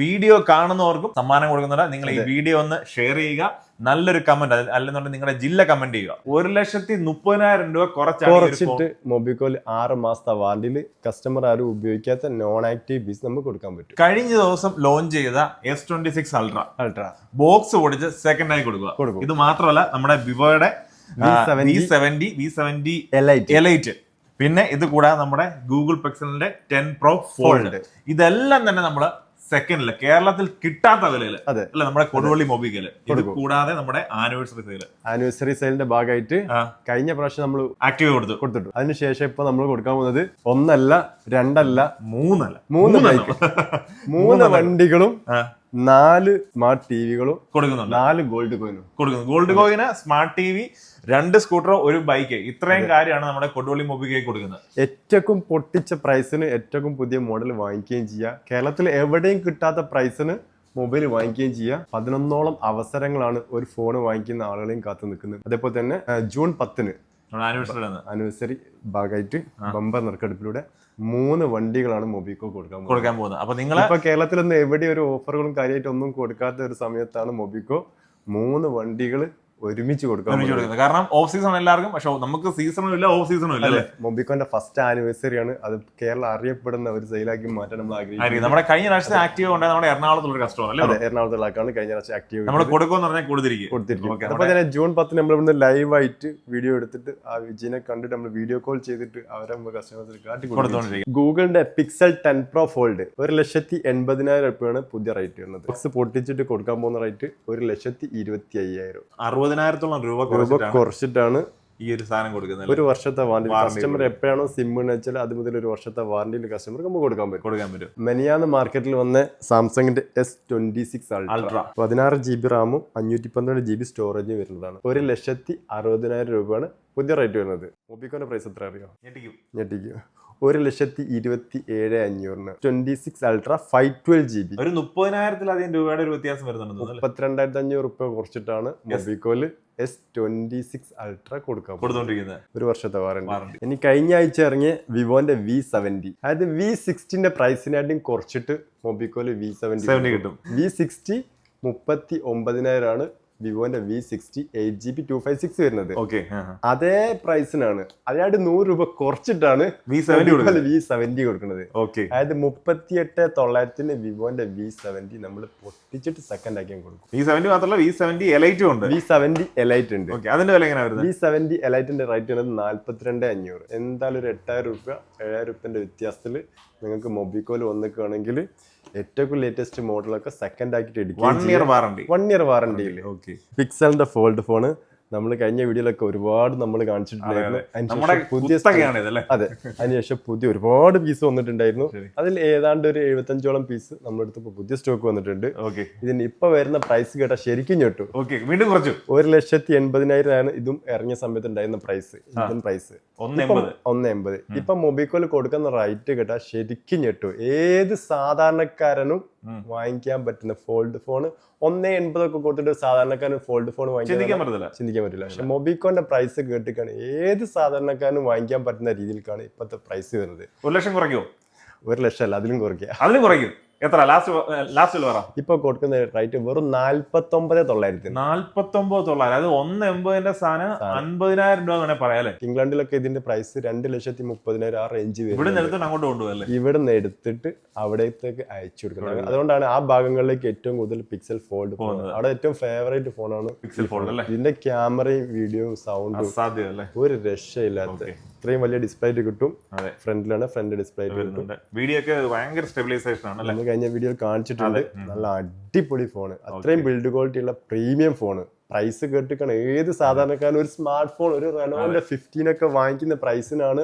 Video കാണുന്നവർക്കും സമ്മാനം കൊടുക്കുന്നുണ്ട്. നിങ്ങൾ ഈ വീഡിയോ ഒന്ന് ഷെയർ ചെയ്യുക, നല്ലൊരു കമന്റ്, അല്ലെന്നുണ്ടെങ്കിൽ നിങ്ങളുടെ ജില്ല കമന്റ് ചെയ്യുക. 1,30,000 രൂപ കുറച്ചിട്ട് മൊബിക്കോയിൽ 6 മാസത്തെ വാറണ്ടിയിൽ കസ്റ്റമർ ആരും ഉപയോഗിക്കാത്ത നോൺ ആക്റ്റീവ് പീസ് നമുക്ക് കൊടുക്കാൻ പറ്റും. കഴിഞ്ഞ ദിവസം ലോഞ്ച് ചെയ്ത S26 അൾട്ര ബോക്സ് പൊടിച്ച് സെക്കൻഡ് ആയി കൊടുക്കുക. ഇത് മാത്രമല്ല, നമ്മുടെ വിവോയുടെ V70 എലൈറ്റ്, പിന്നെ ഇത് കൂടാതെ നമ്മുടെ ഗൂഗിൾ പിക്സലിന്റെ 10 Pro ഫോൾഡ്, ഇതെല്ലാം തന്നെ നമ്മള് സെക്കൻഡില് കേരളത്തിൽ കിട്ടാത്ത വിലയില് അല്ല നമ്മുടെ കൊടുവള്ളി മൊബിക്കല്. ഇത് കൂടാതെ നമ്മുടെ ആനിവേഴ്സറി സെയിലിന്റെ ഭാഗമായിട്ട് കഴിഞ്ഞ പ്രാവശ്യം നമ്മൾ ആക്റ്റീവ് കൊടുത്തിട്ടു. അതിനുശേഷം ഇപ്പൊ നമ്മൾ കൊടുക്കാൻ പോകുന്നത് 1 അല്ല 2 അല്ല 3 ബൈക്ക്, 3 വണ്ടികളും 4 സ്മാർട്ട് ടിവികളും കൊടുക്കുന്നുണ്ട്. 4 ഗോൾഡ് കോയിനും കൊടുക്കുന്നു. ഗോൾഡ് കോയിന്, സ്മാർട്ട് ടിവി, 2 സ്കൂട്ടറോ, 1 ബൈക്ക്, ഇത്രയും കാര്യമാണ് നമ്മുടെ കൊടുവള്ളി മൊബിക്കയിൽ കൊടുക്കുന്നത്. ഏറ്റവും പൊട്ടിച്ച പ്രൈസിന് ഏറ്റവും പുതിയ മോഡൽ വാങ്ങിക്കുകയും ചെയ്യാം. കേരളത്തിൽ എവിടെയും കിട്ടാത്ത പ്രൈസിന് മൊബൈൽ വാങ്ങിക്കുകയും ചെയ്യാം. 11ഓളം അവസരങ്ങളാണ് ഒരു ഫോൺ വാങ്ങിക്കുന്ന ആളുകളെയും കാത്തു നിൽക്കുന്നത്. അതേപോലെ തന്നെ ജൂൺ 10 ആനിവേഴ്സറി ഭാഗമായിട്ട് ബമ്പർ നറുക്കെടുപ്പിലൂടെ 3 വണ്ടികളാണ് മൊബിക്കോ കൊടുക്കാൻ പോകുന്നത്. അപ്പൊ നിങ്ങൾ ഇപ്പൊ കേരളത്തിലൊന്നും എവിടെ ഒരു ഓഫറുകളും കാര്യമായിട്ട് ഒന്നും കൊടുക്കാത്ത ഒരു സമയത്താണ് മൊബിക്കോ 3 വണ്ടികൾ ഒരുമിച്ച് കൊടുക്കാൻ. കാരണം ഓഫ് സീസൺ എല്ലാവർക്കും, പക്ഷെ നമുക്ക് സീസണും ഇല്ല, ഓഫ് സീസണും ഇല്ല. മൊബിക്കോന്റെ ഫസ്റ്റ് ആനിവേഴ്സറി ആണ്. അത് കേരളം അറിയപ്പെടുന്ന ഒരു സെയിലാക്കി മാറ്റാൻ നമ്മൾ ആഗ്രഹിക്കുന്നു. നമ്മുടെ കഴിഞ്ഞ പ്രാവശ്യത്തെ ആക്റ്റീവ് ഉണ്ട് നമ്മുടെ എറണാകുളത്തുള്ള കസ്റ്റമർ അല്ലേ? അതെ, എറണാകുളത്തുള്ളതാണ് കഴിഞ്ഞ പ്രാവശ്യം ആക്റ്റീവ് നമ്മൾ കൊടുക്കുമെന്ന് പറഞ്ഞാൽ കൊടുത്തിരിക്കും. അപ്പോൾ തന്നെ ജൂൺ 10 നമ്മൾ ഇവിടുന്ന് ലൈവായിട്ട് വീഡിയോ എടുത്തിട്ട് ആ വിജയനെ കണ്ടിട്ട് നമ്മൾ വീഡിയോ കോൾ ചെയ്തിട്ട് അവരെ കസ്റ്റമേഴ്സിന് കാട്ടി കൊടുത്തോണ്ടിരിക്കും. ഗൂഗിളിന്റെ പിക്സൽ 10 Pro ഫോൾഡ് 1,80,000 രൂപയാണ് പുതിയ റേറ്റ് വരുന്നത്. ബോക്സ് പൊട്ടിച്ചിട്ട് കൊടുക്കാൻ പോകുന്ന റേറ്റ് 1,25,000. 60,000 രൂപ കുറച്ചിട്ടാണ് ഈ ഒരു സാധനം കൊടുക്കുന്നത്. 1 വർഷത്തെ വാറണ്ടി. കസ്റ്റമർ എപ്പോഴാണോ സിം എന്ന് വെച്ചാൽ അത് മുതൽ 1 വർഷത്തെ വാറണ്ടിയിൽ കസ്റ്റമർക്ക് നമുക്ക് കൊടുക്കാൻ പറ്റും. മെനിയാന്ന് മാർക്കറ്റിൽ വന്ന സാംസങ്ങിന്റെ S26 അൾട്ര 16 GB റാമും 512 GB സ്റ്റോറേജും വരുന്നതാണ്. 1,60,000 രൂപയാണ് പുതിയ റേറ്റ് വരുന്നത്. മൊബിക്കോന്റെ പ്രൈസ് എത്ര അറിയോ? ഞെട്ടിക്കും. 1,27,500 26 അൾട്ര 512 GB. ഒരു 30,000-ലധികം രൂപയുടെ ഒരു വ്യത്യാസം വരുന്നുണ്ട്. 32,500 രൂപ കുറച്ചിട്ടാണ് മൊബിക്കോല് S26 അൾട്ര കൊടുത്തോണ്ടിരിക്കുന്നത്. 1 വർഷത്തെ വാറണ്ടി. ഇനി കഴിഞ്ഞ ആഴ്ച ഇറങ്ങിയ വിവോന്റെ V70, അതായത് V60ന്റെ പ്രൈസിനായിട്ടും കുറച്ചിട്ട് മൊബിക്കോല് V70 കിട്ടും. V60 39,000 ആണ് വിവോന്റെ V60 8GB 256 വരുന്നത്. അതേ പ്രൈസിനാണ്, അതായത് 100 രൂപ കുറച്ചിട്ടാണ് V70 കൊടുക്കുന്നത്. അതായത് 38,900 വിവോന്റെ V70 നമ്മൾ പൊട്ടിച്ചിട്ട് സെക്കൻഡ് ആക്കി കൊടുക്കും. V70 മാത്രമല്ല, V70 എലൈറ്റും ഉണ്ട്. V70 എലൈറ്റ് ഉണ്ട്. അതിന്റെ വില എങ്ങനെയാണ് വരുന്നത്? V70 എലൈറ്റിന്റെ റേറ്റ് വരുന്നത് 42,500. എന്തായാലും ഒരു 8,000 രൂപന്റെ വ്യത്യാസത്തിൽ നിങ്ങൾക്ക് മൊബിക്കോയിൽ വന്നിക്കുകയാണെങ്കിൽ ഏറ്റവും ലേറ്റസ്റ്റ് മോഡലൊക്കെ സെക്കൻഡ് ആക്കിയിട്ട് എടുക്കും. 1 ഇയർ വാറണ്ടിയിൽ. പിക്സലിന്റെ ഫോൾഡ് ഫോണ് നമ്മൾ കഴിഞ്ഞ വീഡിയോയിലൊക്കെ ഒരുപാട് നമ്മൾ കാണിച്ചിട്ടുണ്ടായിരുന്നു. അതെ, അതിനുശേഷം പുതിയ ഒരുപാട് പീസ് വന്നിട്ടുണ്ടായിരുന്നു. അതിൽ ഏതാണ്ട് ഒരു 75ഓളം പീസ് നമ്മളെടുത്ത് പുതിയ സ്റ്റോക്ക് വന്നിട്ടുണ്ട്. ഇതിന് ഇപ്പൊ വരുന്ന പ്രൈസ് കേട്ടാ ശരിക്കും ഞെട്ടു. വീണ്ടും കുറച്ചു. 1,80,000 ആണ് ഇതും ഇറങ്ങിയ സമയത്ത് ഉണ്ടായിരുന്ന പ്രൈസ്. Indian price 1,80,000. ഇപ്പൊ മൊബിക്കോയിൽ കൊടുക്കുന്ന റേറ്റ് കേട്ടാ ശരിക്കും ഞെട്ടു. ഏത് സാധാരണക്കാരനും വാങ്ങിക്കാൻ പറ്റുന്ന ഫോൾഡ് ഫോൺ 1,80,000 ഒക്കെ കൊടുത്തിട്ട് സാധാരണക്കാരൻ ഫോൾഡ് ഫോൺ ചിന്തിക്കാൻ പറ്റില്ല. പക്ഷെ മൊബിക്കോന്റെ പ്രൈസ് കേട്ടിക്കാണ് ഏത് സാധാരണക്കാരനും വാങ്ങിക്കാൻ പറ്റുന്ന രീതിയിലാണ് ഇപ്പോഴത്തെ പ്രൈസ് വരുന്നത്. 1 ലക്ഷം കുറയ്ക്കോ? 1 ലക്ഷം അല്ല, അതിലും കുറയ്ക്കും. എത്ര ലാസ്റ്റ് ഇപ്പൊ കൊടുക്കുന്ന റേറ്റ് വെറും 49,900. 49,900. അതായത് 1,80,000 സാധനം 50,000 രൂപ വേണേ പറയാല്ലേ. ഇംഗ്ലണ്ടിലൊക്കെ ഇതിന്റെ പ്രൈസ് 2,30,000 ആ റേഞ്ച് വരും. അങ്ങോട്ട് കൊണ്ടുപോകല്ലേ, ഇവിടുന്ന് എടുത്തിട്ട് അവിടത്തേക്ക് അയച്ചു കൊടുക്കുന്നത്. അതുകൊണ്ടാണ് ആ ഭാഗങ്ങളിലേക്ക് ഏറ്റവും കൂടുതൽ പിക്സൽ ഫോൾഡ് ഫോൺ. അവിടെ ഏറ്റവും ഫേവറേറ്റ് ഫോണാണ് പിക്സൽ ഫോൾഡ് അല്ലേ. ഇതിന്റെ ക്യാമറയും വീഡിയോയും സൗണ്ടും ഒരു രക്ഷയില്ലാത്ത ഇത്രയും വലിയ ഡിസ്പ്ലേ കിട്ടും. ഫ്രണ്ടിലാണ് ഫ്രണ്ട് ഡിസ്പ്ലേ കിട്ടും. വീഡിയോ ഒക്കെ ഭയങ്കര സ്റ്റെബിലൈസേഷൻ ആണ്. നമ്മൾ കഴിഞ്ഞ വീഡിയോ കാണിച്ചിട്ടുണ്ട്. നല്ല അടിപൊളി ഫോണ്, അത്രയും ബിൽഡ് ക്വാളിറ്റി ഉള്ള പ്രീമിയം ഫോണ്. പ്രൈസ് കേട്ടിക്കാണ് ഏത് സാധാരണക്കാരൻ ഒരു സ്മാർട്ട് ഫോൺ ഒരു റെനോന്റെ 15 ഒക്കെ വാങ്ങിക്കുന്ന പ്രൈസിനാണ്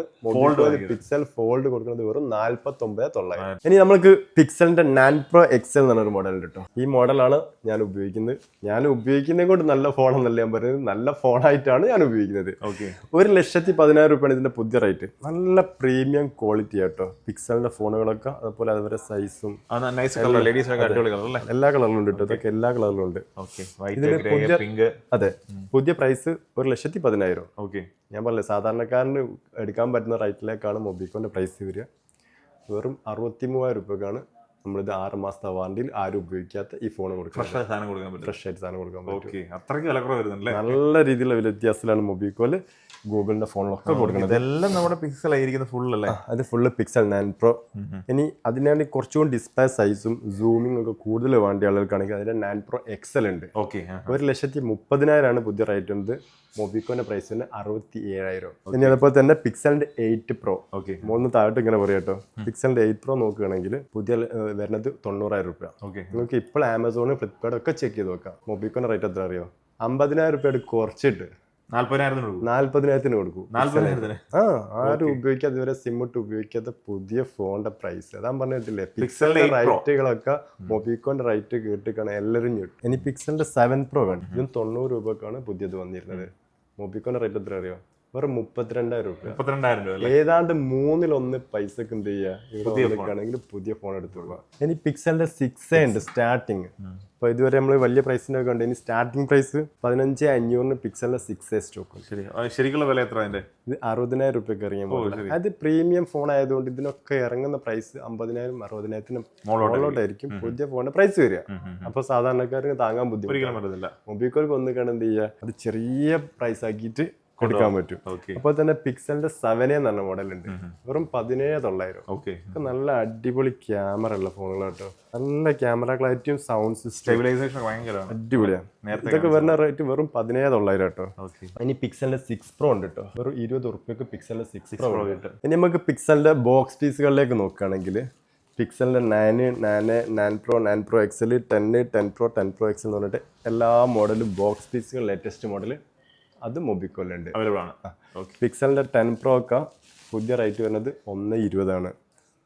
പിക്സൽ ഫോൾഡ് കൊടുക്കുന്നത് വെറും 49,900. ഇനി നമുക്ക് പിക്സലിന്റെ 9 Pro XL എന്ന് പറഞ്ഞൊരു മോഡൽ കിട്ടും. ഈ മോഡലാണ് ഞാൻ ഉപയോഗിക്കുന്നത്. ഞാൻ ഉപയോഗിക്കുന്നത് കൊണ്ട് നല്ല ഫോണെന്നല്ല ഞാൻ പറയുന്നത്, നല്ല ഫോണായിട്ടാണ് ഞാൻ ഉപയോഗിക്കുന്നത്. 1,10,000 രൂപയാണ് ഇതിന്റെ പുതിയ റേറ്റ്. നല്ല പ്രീമിയം ക്വാളിറ്റി ആട്ടോ പിക്സലിന്റെ ഫോണുകളൊക്കെ. അതുപോലെ അതുവരെ സൈസും എല്ലാ കളറിലും ഉണ്ട്. ഇതൊക്കെ എല്ലാ കളറിലും ഉണ്ട്. അതെ, പുതിയ പ്രൈസ് 1,10,000. ഞാൻ പറഞ്ഞില്ലേ സാധാരണക്കാരന് എടുക്കാൻ പറ്റുന്ന റേറ്റിലേക്കാണ് മൊബിക്കോന്റെ പ്രൈസ് വരിക. വെറും 63,000 രൂപക്കാണ് നമ്മളിത് 6 മാസത്തെ വാറണ്ടിയിൽ ആരും ഉപയോഗിക്കാത്ത ഈ ഫോൺ കൊടുക്കും. ഫ്രഷ് ആയിട്ട് സാധനം കൊടുക്കാൻ പറ്റും. ഫ്രഷ് ആയിട്ട് സാധനം കൊടുക്കാൻ പറ്റും. ഓക്കെ, അത്രയ്ക്ക് വിലക്കുറവ് വരുന്നുണ്ടല്ലേ? നല്ല രീതിയിലുള്ള വില വ്യത്യാസത്തിലാണ് മൊബിക്കോല് ഗൂഗിളിന്റെ ഫോണിലൊക്കെ കൊടുക്കുന്നത്. ഇതെല്ലാം നമ്മുടെ പിക്സൽ ആയിരിക്കുന്ന ഫുൾ അല്ലേ? അത് ഫുള്ള് പിക്സൽ 9 Pro. ഇനി അതിനാണ് കുറച്ചുകൂടി ഡിസ്പ്ലേ സൈസും സൂമിംഗ് ഒക്കെ കൂടുതൽ വേണ്ട ആളുകൾക്കാണെങ്കിൽ അതിന്റെ 9 Pro XL ഉണ്ട്. ഓക്കെ, 1,30,000 പുതിയ റേറ്റ് ഉണ്ട്. മൊബിക്കോന്റെ പ്രൈസ് തന്നെ 67,000. ഇനി അതുപോലെ തന്നെ പിക്സലിന്റെ 8 Pro. ഓക്കെ, 3 താഴോട്ട് ഇങ്ങനെ പറയാം കേട്ടോ. പിക്സലിന്റെ 8 Pro നോക്കുകയാണെങ്കിൽ പുതിയ വരുന്നത് 90,000 രൂപ. ഓക്കെ, നിങ്ങൾക്ക് ഇപ്പോൾ ആമസോൺ, ഫ്ലിപ്കാർട്ട് ഒക്കെ ചെക്ക് ചെയ്ത് നോക്കാം. മൊബിക്കോന്റെ റേറ്റ് എത്ര അറിയോ? 50,000 രൂപയുടെ കുറച്ചിട്ട് 40,000 കൊടുക്കും. ആരും ഉപയോഗിക്കാതെ ഇതുവരെ സിം ഇട്ട് ഉപയോഗിക്കാത്ത പുതിയ ഫോണിന്റെ പ്രൈസ് അതാ പറഞ്ഞിട്ടില്ലേ. പിക്സലിന്റെ റൈറ്റുകളൊക്കെ മൊബിക്കോന്റെ റൈറ്റ് കേട്ടിട്ടാണ് എല്ലാവരും ഞെട്ടും. ഇനി പിക്സലിന്റെ 7 Pro വേണം. ഇതിന് 90 രൂപക്കാണ് പുതിയത് വന്നിരുന്നത്. മൊബിക്കോന്റെ റേറ്റ് എത്ര അറിയോ? വെറും 32,000 രൂപ. ഏതാണ്ട് 1/3 പൈസക്ക് എന്ത് ചെയ്യുകയാണെങ്കിൽ പുതിയ ഫോൺ എടുത്തുള്ള. ഇനി പിക്സലിന്റെ 6A ഉണ്ട് സ്റ്റാർട്ടിങ്. അപ്പൊ ഇതുവരെ നമ്മൾ വലിയ പ്രൈസിന്റെ ഒക്കെ ഉണ്ട്. ഇനി സ്റ്റാർട്ടിംഗ് പ്രൈസ് 15,500 പിക്സലിന്റെ 6A സ്റ്റോക്ക്. ശരിക്കുള്ള വില എത്ര? ഇത് 60,000 രൂപയ്ക്ക് ഇറങ്ങിയ മോഡൽ. അത് പ്രീമിയം ഫോൺ ആയതുകൊണ്ട് ഇതിനൊക്കെ ഇറങ്ങുന്ന പ്രൈസ് 50,000 60,000 മുകളിലോട്ടായിരിക്കും പുതിയ ഫോണിന്റെ പ്രൈസ് വരിക. അപ്പൊ സാധാരണക്കാർക്ക് താങ്ങാൻ ബുദ്ധിമുട്ടില്ല. മൊബിക്കോൾക്ക് ഒന്നിക്കാണ് എന്ത് ചെയ്യുക, അത് ചെറിയ പ്രൈസ് ആക്കിയിട്ട് കൊടുക്കാൻ പറ്റും. അപ്പോൾ തന്നെ പിക്സലിന്റെ 7A എന്ന് പറഞ്ഞ മോഡൽ ഉണ്ട്. വെറും 17,900. നല്ല അടിപൊളി ക്യാമറ ഉള്ള ഫോണുകളാട്ടോ. നല്ല ക്യാമറ ക്ലാരിറ്റിയും സൗണ്ട് സിസ്റ്റം അടിപൊളിയാണ്. ഇതൊക്കെ വരുന്ന റേറ്റ് വെറും 17,900 കേട്ടോ. ഇനി പിക്സലിന്റെ 6 Pro ഉണ്ട് കേട്ടോ. വെറും 20 ഉറുപ്പ്യക്ക് പിക്സലിന്റെ 6 Pro കിട്ടും. ഇനി നമുക്ക് പിക്സലിന്റെ ബോക്സ് പീസുകളിലേക്ക് നോക്കുകയാണെങ്കിൽ പിക്സലിന്റെ 9 Pro, 9 Pro XL, 10 Pro, 10 Pro XL എന്ന് പറഞ്ഞിട്ട് എല്ലാ മോഡലും ബോക്സ് പീസുകൾ ലേറ്റസ്റ്റ് മോഡൽ അത് മൊബിക്കോലുണ്ട്. പിക്സലിന്റെ 10 Pro ഒക്കെ പുതിയ റേറ്റ് വരുന്നത് 1,20,000.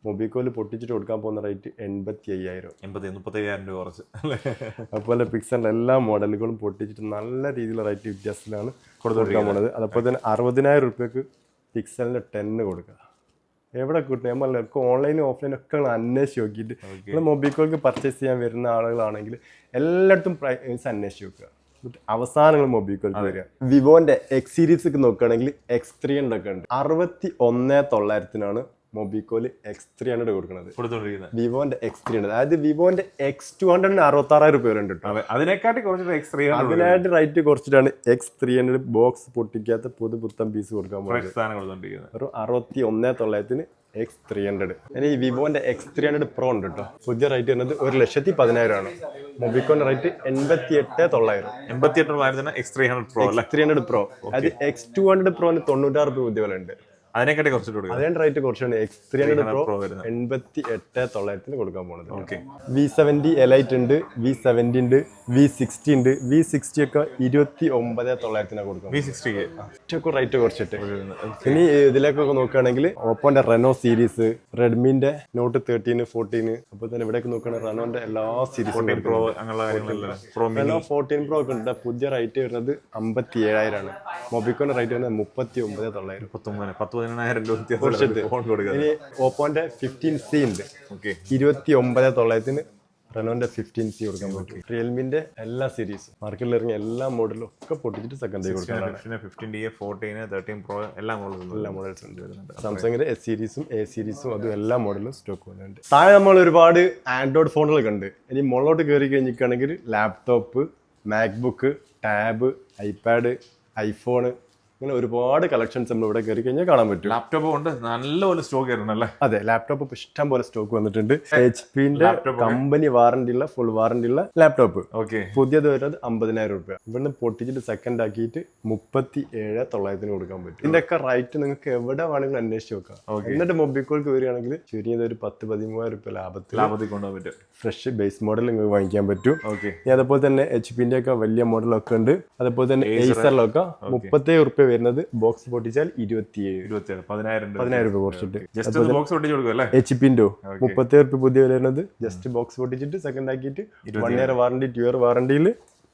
മൊബിക്കോല് പൊട്ടിച്ചിട്ട് കൊടുക്കാൻ പോകുന്ന റേറ്റ് 85,000 രൂപ കുറച്ച്. അതുപോലെ പിക്സലിന്റെ എല്ലാ മോഡലുകളും പൊട്ടിച്ചിട്ട് നല്ല രീതിയിലുള്ള റേറ്റ് വ്യത്യാസത്തിലാണ് കൊടുക്കാൻ പോകുന്നത്. അതുപോലെ തന്നെ 60,000 രൂപയ്ക്ക് പിക്സലിന്റെ 10 കൊടുക്കുക. എവിടെ കിട്ടും? നമ്മളൊക്കെ ഓൺലൈനും ഓഫ്ലൈനും ഒക്കെ അന്വേഷിച്ച് നോക്കിയിട്ട് നിങ്ങൾ മൊബിക്കോൾക്ക് പർച്ചേസ് ചെയ്യാൻ വരുന്ന ആളുകളാണെങ്കിൽ എല്ലായിടത്തും പ്രൈസ് അന്വേഷിച്ച് നോക്കുക. അവസാനങ്ങൾ മൊബിക്കോൾക്ക് വരിക. വിവോന്റെ X സീരീസ് ഒക്കെ നോക്കുകയാണെങ്കിൽ X300 ഒക്കെ ഉണ്ട്. 61,900 മൊബിക്കോല് X300 കൊടുക്കുന്നത്. വിവോന്റെ X300, അതായത് വിവോന്റെ X200 66,000 രൂപ ഉണ്ട് കേട്ടോ. അതിനായിട്ട് റേറ്റ് കുറച്ചിട്ടാണ് X300 ബോക്സ് പൊട്ടിക്കാത്ത പുത്തൻ പീസ് കൊടുക്കാൻ പോകുന്നത്. ഒരു 61,900 X300. ഇനി വിവോന്റെ X300 Pro ഉണ്ട് കേട്ടോ. പുതിയ റേറ്റ് വരുന്നത് 1,10,000 ആണ്. മൊബിക്കോന്റെ റേറ്റ് 88,900. X300 Pro. അത് X200 Pro 96 രൂപ പുതിയ വില ഉണ്ട്. അതിനെക്കാട്ടി കുറച്ചിട്ട് അതേ റേറ്റ് കുറച്ചാണ്. X300 Pro 88,900 കൊടുക്കാൻ പോകുന്നത്. V70 Elite ഉണ്ട്, V70 ഉണ്ട്, V60 ഉണ്ട്. V60 ഒക്കെ 29,900 കൊടുക്കാം. റേറ്റ് കുറച്ചിട്ട്. ഇനി ഇതിലേക്കൊക്കെ നോക്കുകയാണെങ്കിൽ ഓപ്പോന്റെ റെനോ സീരീസ്, റെഡ്മിന്റെ നോട്ട് 13, 14, അപ്പോൾ തന്നെ ഇവിടേക്ക് നോക്കുകയാണെങ്കിൽ റെനോന്റെ എല്ലാ സീരീസും റെനോ 14 Pro ഒക്കെ ഉണ്ട്. പുതിയ റേറ്റ് വരുന്നത് 57,000 ആണ്. മൊബിക്കോന്റെ റേറ്റ് വരുന്നത് 39,900. ഇനി ഓപ്പോന്റെ 15C ഉണ്ട്, 29,900 റെനോന്റെ 15C കൊടുക്കാൻ പറ്റും. റിയൽമിന്റെ എല്ലാ സീരീസും മാർക്കറ്റിൽ ഇറങ്ങിയ എല്ലാ മോഡലും ഒക്കെ പൊട്ടിച്ചിട്ട് സെക്കൻഡ് കൊടുക്കാം. എല്ലാ മോഡൽസും ഉണ്ട്. സാംസങ്ങിന്റെ S സീരീസും A സീരീസും അതും എല്ലാ മോഡലും സ്റ്റോക്ക് വരുന്നുണ്ട്. താഴെ നമ്മൾ ഒരുപാട് ആൻഡ്രോയിഡ് ഫോണുകൾ കണ്ട്. ഇനി മുകളിലോട്ട് കയറി കഴിഞ്ഞിരിക്കുകയാണെങ്കിൽ laptop, MacBook, tab, iPad, iPhone, ഇങ്ങനെ ഒരുപാട് കളക്ഷൻസ് നമ്മൾ ഇവിടെ കയറി കഴിഞ്ഞാൽ കാണാൻ പറ്റും. ലാപ്ടോപ്പ് കൊണ്ട് നല്ലപോലെ സ്റ്റോക്ക് ആയിരുന്നല്ലേ? അതെ, ലാപ്ടോപ്പ് ഇഷ്ടം പോലെ സ്റ്റോക്ക് വന്നിട്ടുണ്ട്. HP-ന്റെ കമ്പനി വാറണ്ടി ഉള്ള ഫുൾ വാറണ്ടി ഉള്ള ലാപ്ടോപ്പ് പുതിയത് വരുന്നത് 50,000 രൂപ. ഇവിടുന്ന് പൊട്ടിച്ചിട്ട് സെക്കൻഡ് ആക്കിയിട്ട് 37,900 കൊടുക്കാൻ പറ്റും. ഇതിന്റെ ഒക്കെ റേറ്റ് നിങ്ങൾക്ക് എവിടെ വേണമെങ്കിലും അന്വേഷിച്ച് നോക്കാം. എന്നിട്ട് മൊബിക്കോൾക്ക് വരികയാണെങ്കിൽ ചുരുങ്ങിയത് ഒരു 10,000-13,000 രൂപ ലാഭത്തിൽ കൊണ്ടുപോകാൻ പറ്റും. ഫ്രഷ് ബേസ് മോഡൽ നിങ്ങൾക്ക് വാങ്ങിക്കാൻ പറ്റും. അതുപോലെ തന്നെ HP-ന്റെ ഒക്കെ വലിയ മോഡലൊക്കെ ഉണ്ട്. അതുപോലെ തന്നെ Acerലൊക്കെ 37 രൂപ വരുന്നത്. ബോക്സ് പൊട്ടിച്ചാൽ 10,000 രൂപ കുറച്ചിട്ട്. HP-ന്റെ 37 രൂപ പുതിയ വരുന്നത്. ജസ്റ്റ് ബോക്സ് പൊട്ടിച്ചിട്ട് സെക്കൻഡ് ആക്കിയിട്ട് 1 ഇയർ വാറണ്ടി 2 ഇയർ വാറണ്ടിയിൽ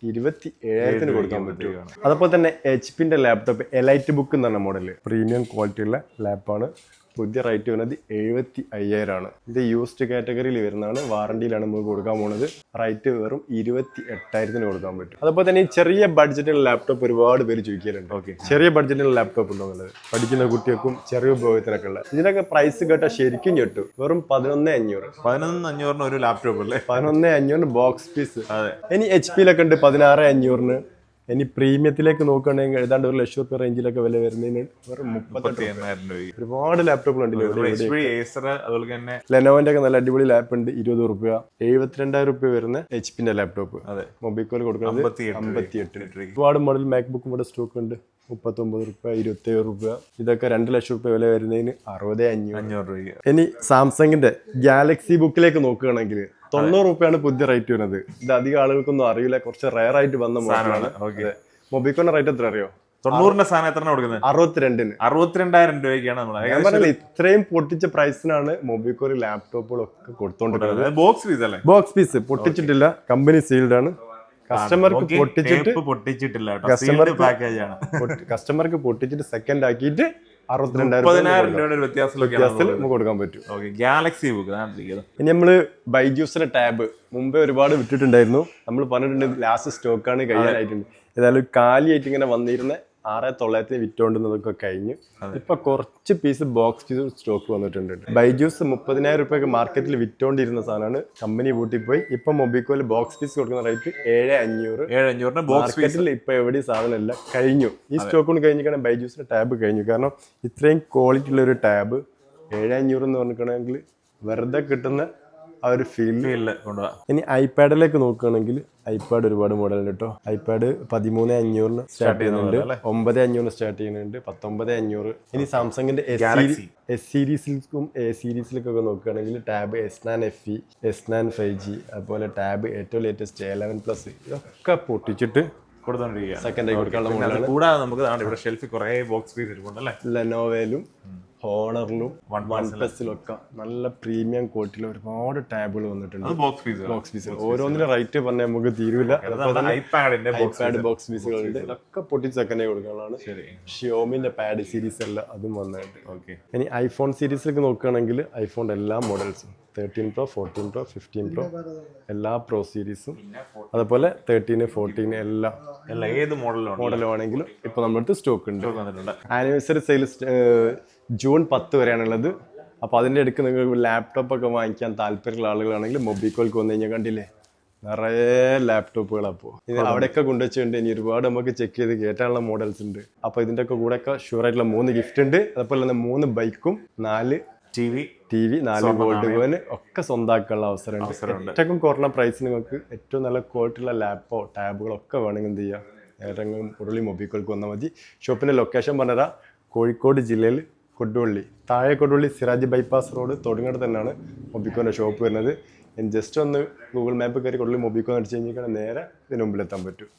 27,000 കൊടുക്കാൻ പറ്റും. അതുപോലെ തന്നെ HP-ന്റെ ലാപ്ടോപ്പ് എലൈറ്റ് ബുക്ക് എന്ന് പറഞ്ഞ മോഡല് പ്രീമിയം ക്വാളിറ്റി ഉള്ള ലാപ്പാണ്. പുതിയ റേറ്റ് വരുന്നത് 75,000 ആണ്. ഇത് യൂസ്ഡ് കാറ്റഗറിയിൽ വരുന്നതാണ്, വാറണ്ടിയിലാണ് നമുക്ക് കൊടുക്കാൻ പോകുന്നത്. റേറ്റ് വെറും 28,000 കൊടുക്കാൻ പറ്റും. അതുപോലെ തന്നെ ഈ ചെറിയ ബഡ്ജറ്റിലുള്ള ലാപ്ടോപ്പ് ഒരുപാട് പേര് ചോദിക്കലുണ്ട്. ചെറിയ ബഡ്ജറ്റിലുള്ള ലാപ്ടോപ്പ് ഉണ്ടോ എന്നുള്ളത്, പഠിക്കുന്ന കുട്ടികൾക്കും ചെറിയ ഉപയോഗത്തിനൊക്കെ ഉള്ള. ഇതിനൊക്കെ പ്രൈസ് കേട്ടാൽ ശരിക്കും ഞെട്ടു. വെറും 11,500. 11,500 ഒരു ലാപ്ടോപ്പ് അല്ലേ? 11,500 ബോക്സ് പീസ്. ഇനി HP-ലൊക്കെ ഉണ്ട് 16,500. ഇനി പ്രീമിയത്തിലേക്ക് നോക്കുകയാണെങ്കിൽ ഏതാണ്ട് 1,00,000 രൂപ റേഞ്ചിലൊക്കെ വില വരുന്നതിന് വെറും 38,000 രൂപ. ഒരുപാട് ലാപ്ടോപ്പുകൾ ഉണ്ട്. ലെനോവിന്റെ ഒക്കെ നല്ല അടിപൊളി ലാപ്പ് ഉണ്ട്, 20 രൂപ. 72,000 രൂപ വരുന്ന HP-ന്റെ ലാപ്ടോപ്പ്. മൊബൈക്കോയിൽ കൊടുക്കുന്നത് 58. ഒരുപാട് മോഡൽ മാക്ബുക്കും ഇവിടെ സ്റ്റോക്ക് ഉണ്ട്. 39 രൂപ, 27 രൂപ. ഇതൊക്കെ 2,00,000 രൂപ വില വരുന്നതിന് 60,500 രൂപ. ഇനി സാംസങ്ങിന്റെ ഗാലക്സി ബുക്കിലേക്ക് നോക്കുകയാണെങ്കിൽ 90 രൂപയാണ് പുതിയ റേറ്റ് വരുന്നത്. ഇത് അധികം ആളുകൾക്കൊന്നും അറിയില്ല, കുറച്ച് റയർ ആയിട്ട് വന്ന മോഡലാണ്. മൊബൈക്കോന്റെ റേറ്റ് എത്ര അറിയോ? 90-ന്റെ സാധനം എത്ര കൊടുക്കുന്നത്? 62-ന്. 62,000 രൂപയ്ക്കാണ്. ഇത്രയും പൊട്ടിച്ച പ്രൈസിനാണ് മൊബൈക്കോയിൽ ലാപ്ടോപ്പുകളൊക്കെ കൊടുത്തോണ്ടിരിക്കുന്നത്. ബോക്സ് പീസ് അല്ലേ? ബോക്സ് പീസ് പൊട്ടിച്ചിട്ടില്ല, കമ്പനി സീൽഡ് ആണ്. കസ്റ്റമർക്ക് കസ്റ്റമർക്ക് പൊട്ടിച്ചിട്ട് സെക്കൻഡ് ആക്കിയിട്ട് 62,000 വ്യത്യാസത്തിൽ കൊടുക്കാൻ പറ്റും. Galaxy book. ഇനി നമ്മള് ബൈജൂസിന്റെ ടാബ് മുമ്പേ ഒരുപാട് വിട്ടിട്ടുണ്ടായിരുന്നു. നമ്മൾ പറഞ്ഞിട്ടുണ്ട് ലാസ്റ്റ് സ്റ്റോക്കാണ് കഴിയാനായിട്ടുണ്ട്. ഏതായാലും കാലിയായിട്ട് ഇങ്ങനെ വന്നിരുന്ന 6,900 വിറ്റോണ്ടുന്നതൊക്കെ കഴിഞ്ഞു. ഇപ്പൊ കുറച്ച് പീസ് ബോക്സ് പീസ് സ്റ്റോക്ക് വന്നിട്ടുണ്ട്. ബൈജൂസ് 30,000 രൂപയൊക്കെ മാർക്കറ്റിൽ വിറ്റോണ്ടിരുന്ന സാധനമാണ്, കമ്പനി പൂട്ടിപ്പോയി. ഇപ്പൊ മൊബൈക്കോയിൽ ബോക്സ് പീസ് കൊടുക്കുന്ന റേറ്റ് 7,500. മാർക്കറ്റിൽ ഇപ്പൊ എവിടെയും സാധനമല്ല, കഴിഞ്ഞു. ഈ സ്റ്റോക്ക് കൊണ്ട് കഴിഞ്ഞിട്ടാണ് ബൈജൂസിന്റെ ടാബ് കഴിഞ്ഞു. കാരണം ഇത്രയും ക്വാളിറ്റി ഉള്ള ഒരു ടാബ് 7,500 എന്ന് പറഞ്ഞിട്ടുണ്ടെങ്കിൽ വെറുതെ കിട്ടുന്ന ആ ഒരു ഫീൽഡ് കൊണ്ടുപോകാം. ഇനി ഐപാഡിലേക്ക് നോക്കുകയാണെങ്കിൽ ഐപാഡ് ഒരുപാട് മോഡൽ ഉണ്ട് കേട്ടോ. ഐപാഡ് 13,500 സ്റ്റാർട്ട് ചെയ്യുന്നുണ്ട്, 9,500 സ്റ്റാർട്ട് ചെയ്യുന്നുണ്ട്, 19,500. ഇനി സാംസങ്ങിന്റെ എസ് സീരീസിലും എ സീരീസിലേക്കൊക്കെ നോക്കുകയാണെങ്കിൽ tab S9 FE, S9 5G, അതുപോലെ ടാബ് ഏറ്റവും ലേറ്റസ്റ്റ് A11+, ഇതൊക്കെ പൊട്ടിച്ചിട്ട് സെക്കൻഡ് ആയി കൊടുക്കാനുള്ള മോഡലാണ്. കൂടാതെ നമുക്ക് ഇവിടെ ഷെൽഫിൽ കുറേ ബോക്സ് പീസ് ഇരിപ്പുണ്ടല്ലേ. ലെനോവയിലും ഹോണറിലും വൺപ്ലസിലൊക്കെ നല്ല പ്രീമിയം ക്വാളിറ്റിയിൽ ഒരുപാട് ടാബുകൾ വന്നിട്ടുണ്ട്. ബോക്സ് പീസുകൾ ഓരോന്നിനും റേറ്റ് പറഞ്ഞാൽ നമുക്ക് തീരുവില്ല. ഐപാഡ് ബോക്സ് പീസുകളുണ്ട്, ഇതൊക്കെ പൊട്ടി സെക്കൻഡ് കൊടുക്കാനുള്ളതാണ്. ഷിയോമിന്റെ പാഡ് സീരീസ് എല്ലാം അതും വന്നിട്ടുണ്ട്. ഇനി ഐഫോൺ സീരീസിലേക്ക് നോക്കുകയാണെങ്കിൽ ഐഫോണിന്റെ എല്ലാ മോഡൽസും 13 Pro, 14 Pro, 15 Pro എല്ലാ പ്രോ സീരീസും, അതുപോലെ 13, 14 എല്ലാം ഏത് മോഡലും ആണെങ്കിലും ഇപ്പൊ നമ്മുടെ അടുത്ത് സ്റ്റോക്ക് ഉണ്ട്. Anniversary sale June 10 വരെയാണുള്ളത്. അപ്പോൾ അതിൻ്റെ ഇടയ്ക്ക് നിങ്ങൾക്ക് ലാപ്ടോപ്പ് ഒക്കെ വാങ്ങിക്കാൻ താല്പര്യമുള്ള ആളുകളാണെങ്കിൽ മൊബൈക്കോൾക്ക് വന്നു കഴിഞ്ഞാൽ കണ്ടില്ലേ നിറയെ ലാപ്ടോപ്പുകൾ. അപ്പോൾ ഇത് അവിടെയൊക്കെ കൊണ്ടുവച്ചിട്ടുണ്ട്. ഇനി ഒരുപാട് നമുക്ക് ചെക്ക് ചെയ്ത് കയറ്റാനുള്ള മോഡൽസ് ഉണ്ട്. അപ്പോൾ ഇതിൻ്റെ ഒക്കെ കൂടെയൊക്കെ ഷുവർ ആയിട്ടുള്ള 3 ഗിഫ്റ്റ് ഉണ്ട്. അതുപോലെ തന്നെ 3 ബൈക്കും 4 ടി വി 4 ഗോൾഡ് കോയിന് ഒക്കെ സ്വന്തമാക്കാനുള്ള അവസരമുണ്ട്. ഏറ്റവും കുറഞ്ഞ പ്രൈസിന് നിങ്ങൾക്ക് ഏറ്റവും നല്ല ക്വാളിറ്റിയുള്ള ലാപ്പോ ടാബുകളൊക്കെ വേണമെങ്കിൽ എന്ത് ചെയ്യുക, ഏതെങ്കിലും ഉരുളി മൊബൈക്കോൾക്ക് വന്നാൽ മതി. ഷോപ്പിൻ്റെ ലൊക്കേഷൻ പറഞ്ഞുതരാം. കോഴിക്കോട് ജില്ലയിൽ കൊടുവള്ളി, താഴെ കൊടുവള്ളി സിറാജ് ബൈപ്പാസ് റോഡ് തൊടുങ്ങോട് തന്നെയാണ് മൊബിക്കോൻ്റെ ഷോപ്പ് വരുന്നത്. ജസ്റ്റ് ഒന്ന് ഗൂഗിൾ മാപ്പ് കയറി കൊടുവള്ളി മൊബിക്കോ അടിച്ച് കഴിഞ്ഞാൽ നേരെ ഇതിന് മുമ്പിലെത്താൻ പറ്റും.